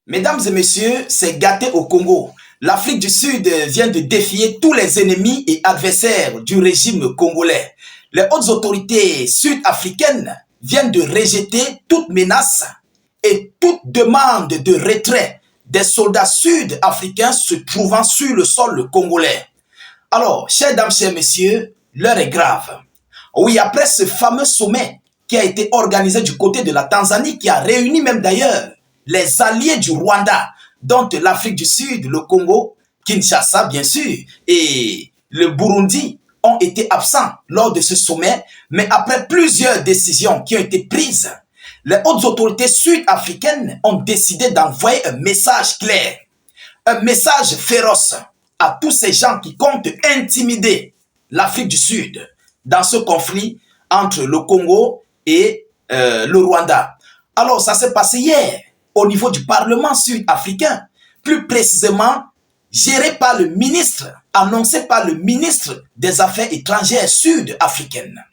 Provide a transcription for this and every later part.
Mesdames et messieurs, c'est gâté au Congo. L'Afrique du Sud vient de défier tous les ennemis et adversaires du régime congolais. Les hautes autorités sud-africaines viennent de rejeter toute menace et toute demande de retrait des soldats sud-africains se trouvant sur le sol congolais. Alors, chers dames, chers messieurs, l'heure est grave. Oui, après ce fameux sommet qui a été organisé du côté de la Tanzanie, qui a réuni même d'ailleurs les alliés du Rwanda, dont l'Afrique du Sud, le Congo, Kinshasa bien sûr, et le Burundi ont été absents lors de ce sommet, mais après plusieurs décisions qui ont été prises, les hautes autorités sud-africaines ont décidé d'envoyer un message clair, un message féroce à tous ces gens qui comptent intimider l'Afrique du Sud dans ce conflit entre le Congo et le Rwanda. Alors, ça s'est passé hier au niveau du Parlement sud-africain, plus précisément géré par le ministre, annoncé par le ministre des Affaires étrangères sud-africaines.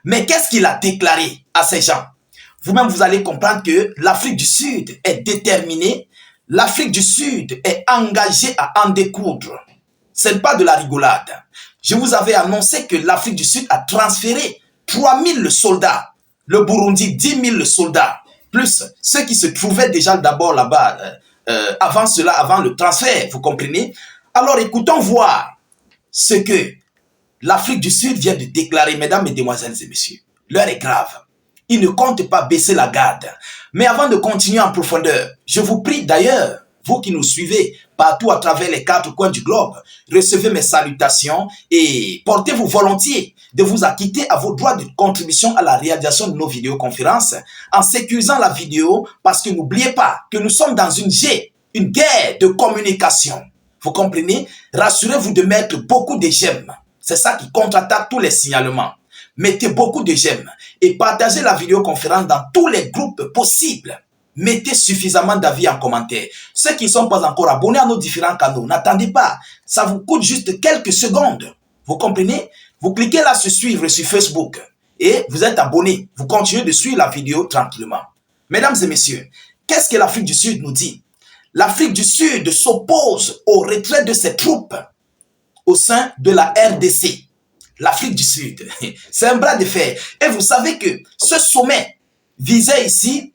Mais qu'est-ce qu'il a déclaré à ces gens? Vous-même, vous allez comprendre que l'Afrique du Sud est déterminée, l'Afrique du Sud est engagée à en découdre. Ce n'est pas de la rigolade. Je vous avais annoncé que l'Afrique du Sud a transféré 3000 soldats, le Burundi 10 000 soldats, plus ceux qui se trouvaient déjà d'abord là-bas, avant cela, avant le transfert, vous comprenez? Alors écoutons voir ce que l'Afrique du Sud vient de déclarer, mesdames, mesdemoiselles et messieurs. L'heure est grave. Il ne compte pas baisser la garde. Mais avant de continuer en profondeur, je vous prie d'ailleurs, vous qui nous suivez partout à travers les 4 coins du globe, recevez mes salutations et portez-vous volontiers de vous acquitter à vos droits de contribution à la réalisation de nos vidéoconférences en sécurisant la vidéo parce que n'oubliez pas que nous sommes dans une guerre de communication. Vous comprenez? Rassurez-vous de mettre beaucoup de j'aime. C'est ça qui contre-attaque tous les signalements. Mettez beaucoup de j'aime et partagez la vidéoconférence dans tous les groupes possibles. Mettez suffisamment d'avis en commentaire. Ceux qui ne sont pas encore abonnés à nos différents canaux, n'attendez pas. Ça vous coûte juste quelques secondes. Vous comprenez? Vous cliquez là sur suivre sur Facebook et vous êtes abonné. Vous continuez de suivre la vidéo tranquillement. Mesdames et messieurs, qu'est-ce que l'Afrique du Sud nous dit? L'Afrique du Sud s'oppose au retrait de ses troupes au sein de la RDC. L'Afrique du Sud, c'est un bras de fer. Et vous savez que ce sommet visait ici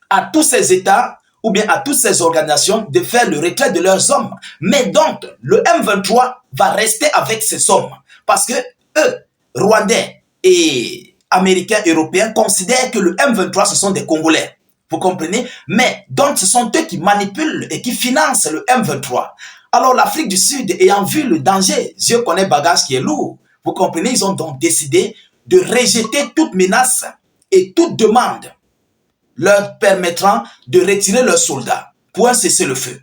à tous ces États ou bien à toutes ces organisations de faire le retrait de leurs hommes. Mais donc, le M23 va rester avec ces hommes. Parce que eux, Rwandais et Américains, Européens, considèrent que le M23, ce sont des Congolais. Vous comprenez? Mais donc, ce sont eux qui manipulent et qui financent le M23. Alors, l'Afrique du Sud, ayant vu le danger, Dieu connaît bagage qui est lourd. Vous comprenez? Ils ont donc décidé de rejeter toute menace et toute demande leur permettant de retirer leurs soldats pour un cessez-le-feu.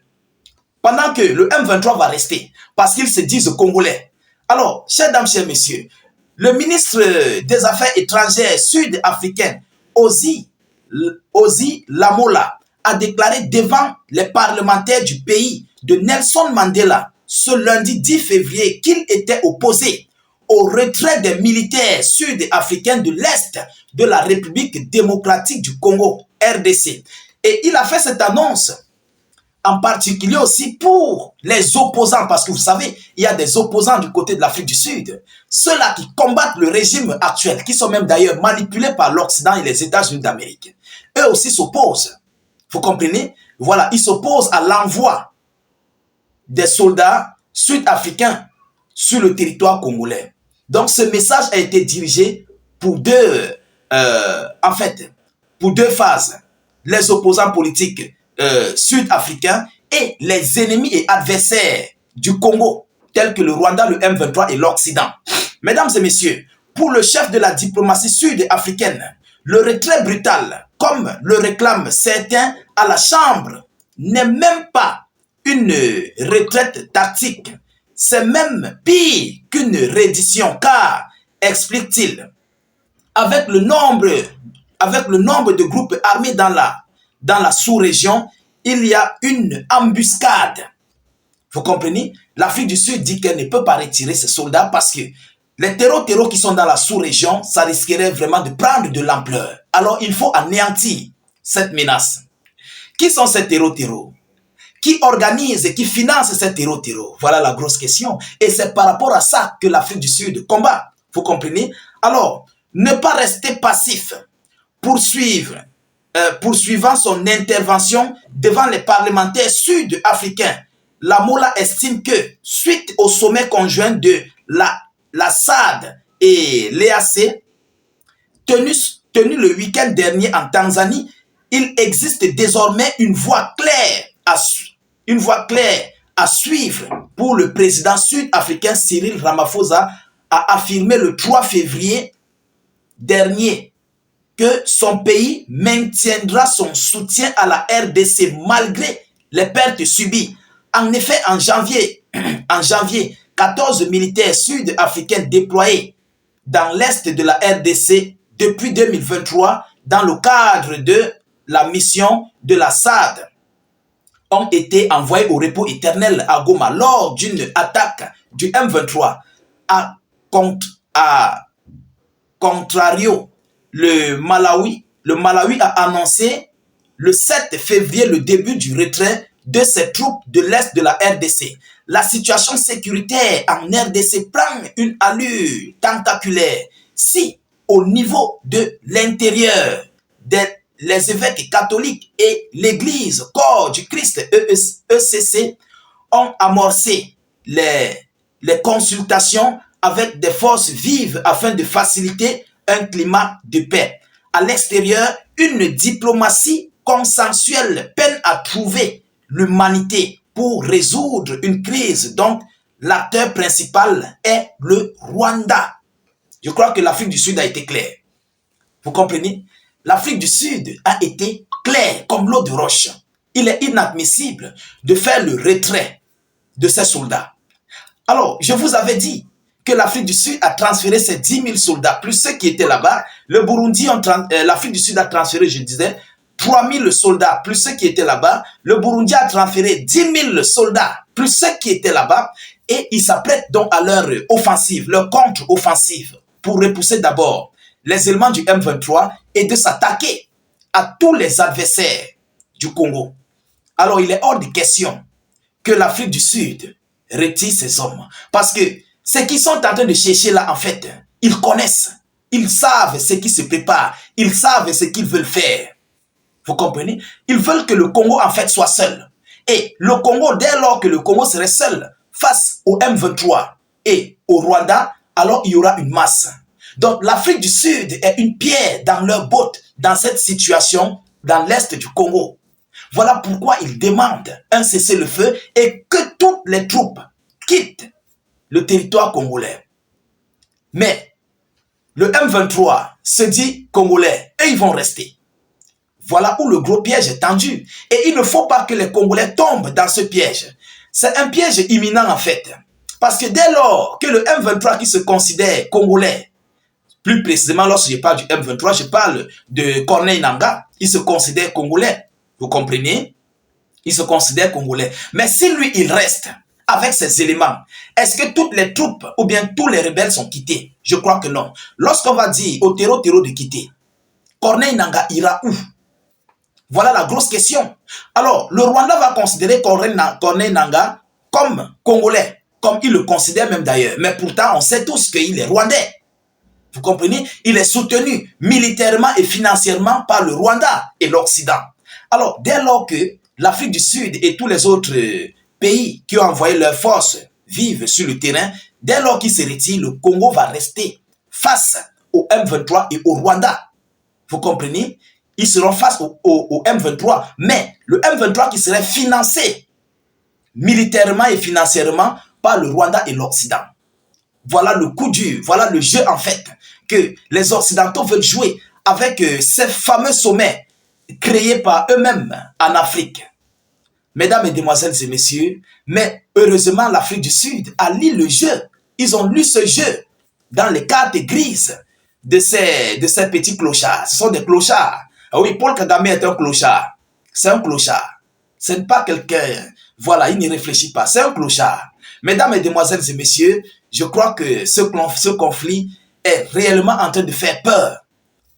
Pendant que le M23 va rester, parce qu'ils se disent congolais. Alors, chers dames, chers messieurs, le ministre des Affaires étrangères sud-africain, Ozi Lamola, a déclaré devant les parlementaires du pays de Nelson Mandela ce lundi 10 février qu'il était opposé au retrait des militaires sud-africains de l'Est de la République démocratique du Congo, RDC. Et il a fait cette annonce, en particulier aussi pour les opposants, parce que vous savez, il y a des opposants du côté de l'Afrique du Sud, ceux-là qui combattent le régime actuel, qui sont même d'ailleurs manipulés par l'Occident et les États-Unis d'Amérique. Eux aussi s'opposent. Vous comprenez? Voilà, ils s'opposent à l'envoi des soldats sud-africains sur le territoire congolais. Donc, ce message a été dirigé pour deux phases. Les opposants politiques sud-africains et les ennemis et adversaires du Congo, tels que le Rwanda, le M23 et l'Occident. Mesdames et messieurs, pour le chef de la diplomatie sud-africaine, le retrait brutal, comme le réclament certains à la Chambre, n'est même pas une retraite tactique. C'est même pire qu'une reddition, car, explique-t-il, avec le nombre de groupes armés dans la sous-région, il y a une embuscade. Vous comprenez? L'Afrique du Sud dit qu'elle ne peut pas retirer ses soldats parce que les terreaux qui sont dans la sous-région, ça risquerait vraiment de prendre de l'ampleur. Alors, il faut anéantir cette menace. Qui sont ces terreaux? Qui organise et qui finance ces terreaux? Voilà la grosse question. Et c'est par rapport à ça que l'Afrique du Sud combat. Vous comprenez? Alors, ne pas rester passif. Poursuivant son intervention devant les parlementaires sud-africains, la MOLA estime que, suite au sommet conjoint de la SAD et l'EAC, tenu le week-end dernier en Tanzanie, il existe désormais une voie claire à suivre pour le président sud-africain Cyril Ramaphosa, a affirmé le 3 février dernier que son pays maintiendra son soutien à la RDC malgré les pertes subies. En effet, en janvier, 14 militaires sud-africains déployés dans l'est de la RDC depuis 2023 dans le cadre de la mission de la SAD ont été envoyés au repos éternel à Goma lors d'une attaque du M23. À contrario, le Malawi a annoncé le 7 février le début du retrait de ses troupes de l'est de la RDC. La situation sécuritaire en RDC prend une allure tentaculaire. Si, au niveau de l'intérieur, les évêques catholiques et l'église corps du Christ ECC ont amorcé les consultations avec des forces vives afin de faciliter un climat de paix. À l'extérieur, une diplomatie consensuelle peine à trouver l'humanité pour résoudre une crise. Donc, l'acteur principal est le Rwanda. Je crois que l'Afrique du Sud a été claire. Vous comprenez? L'Afrique du Sud a été claire comme l'eau de roche. Il est inadmissible de faire le retrait de ses soldats. Alors, je vous avais dit que l'Afrique du Sud a transféré ses 10 000 soldats, plus ceux qui étaient là-bas. Le Burundi, l'Afrique du Sud a transféré, je disais, 3 000 soldats, plus ceux qui étaient là-bas. Le Burundi a transféré 10 000 soldats, plus ceux qui étaient là-bas. Et ils s'apprêtent donc à leur offensive, leur contre-offensive, pour repousser d'abord les éléments du M23 et de s'attaquer à tous les adversaires du Congo. Alors, il est hors de question que l'Afrique du Sud retire ses hommes. Parce que ce qu'ils sont en train de chercher là, en fait, ils connaissent. Ils savent ce qui se prépare. Ils savent ce qu'ils veulent faire. Vous comprenez? Ils veulent que le Congo, en fait, soit seul. Et le Congo, dès lors que le Congo serait seul face au M23 et au Rwanda, alors il y aura une masse. Donc, l'Afrique du Sud est une pierre dans leur botte, dans cette situation, dans l'est du Congo. Voilà pourquoi ils demandent un cessez-le-feu et que toutes les troupes quittent le territoire congolais. Mais le M23 se dit congolais et ils vont rester. Voilà où le gros piège est tendu. Et il ne faut pas que les Congolais tombent dans ce piège. C'est un piège imminent en fait. Parce que dès lors que le M23 qui se considère congolais, plus précisément lorsque je parle du M23, je parle de Corneille Nangaa, il se considère congolais. Vous comprenez? Il se considère congolais. Mais si lui, il reste avec ces éléments, est-ce que toutes les troupes ou bien tous les rebelles sont quittés? Je crois que non. Lorsqu'on va dire au terreau de quitter, Corneille Nangaa ira où? Voilà la grosse question. Alors, le Rwanda va considérer Corneille Nangaa comme congolais, comme il le considère même d'ailleurs. Mais pourtant, on sait tous qu'il est rwandais. Vous comprenez? Il est soutenu militairement et financièrement par le Rwanda et l'Occident. Alors, dès lors que l'Afrique du Sud et tous les autres pays qui ont envoyé leurs forces vivent sur le terrain, dès lors qu'ils se retirent, le Congo va rester face au M23 et au Rwanda. Vous comprenez? Ils seront face au M23. Mais le M23 qui serait financé militairement et financièrement par le Rwanda et l'Occident. Voilà le coup dur, voilà le jeu en fait que les Occidentaux veulent jouer avec ces fameux sommets créés par eux-mêmes en Afrique. Mesdames, Mesdemoiselles et Messieurs, mais heureusement l'Afrique du Sud a lu le jeu. Ils ont lu ce jeu dans les cartes grises de ces petits clochards. Ce sont des clochards. Ah oui, Paul Kagame est un clochard. C'est un clochard. Ce n'est pas quelqu'un, voilà, il ne réfléchit pas. C'est un clochard. Mesdames, Mesdemoiselles et Messieurs, je crois que ce conflit est réellement en train de faire peur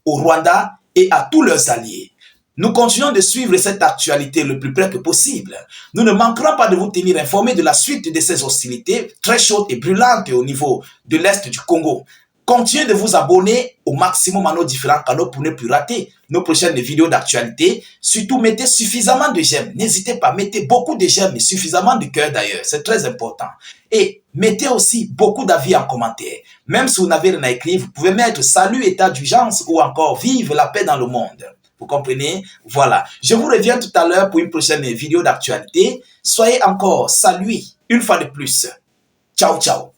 au Rwanda et à tous leurs alliés. Nous continuons de suivre cette actualité le plus près que possible. Nous ne manquerons pas de vous tenir informés de la suite de ces hostilités très chaudes et brûlantes au niveau de l'Est du Congo. Continuez de vous abonner au maximum à nos différents canaux pour ne plus rater nos prochaines vidéos d'actualité. Surtout, mettez suffisamment de j'aime. N'hésitez pas, mettez beaucoup de j'aime et suffisamment de cœur d'ailleurs. C'est très important. Et mettez aussi beaucoup d'avis en commentaire. Même si vous n'avez rien à écrire, vous pouvez mettre salut, état d'urgence ou encore vive la paix dans le monde. Vous comprenez? Voilà. Je vous reviens tout à l'heure pour une prochaine vidéo d'actualité. Soyez encore salués une fois de plus. Ciao, ciao.